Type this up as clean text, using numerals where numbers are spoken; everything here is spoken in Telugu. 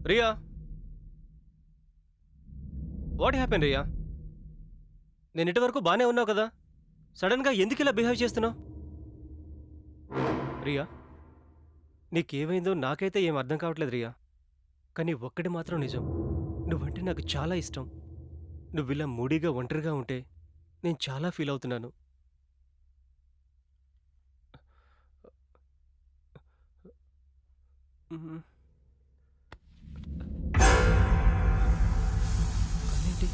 Riya, what happen Riya? నేను ఇటువరకు బాగానే ఉన్నావు కదా, సడన్గా ఎందుకు ఇలా బిహేవ్ చేస్తున్నావు? రియా, నీకేమైందో నాకైతే ఏం అర్థం కావట్లేదు రియా. కానీ ఒక్కటి మాత్రం నిజం, నువ్వంటే నాకు చాలా ఇష్టం. నువ్విలా మూడీగా ఒంటరిగా ఉంటే నేను చాలా ఫీల్ అవుతున్నాను. మ్మ్. అదేంటి?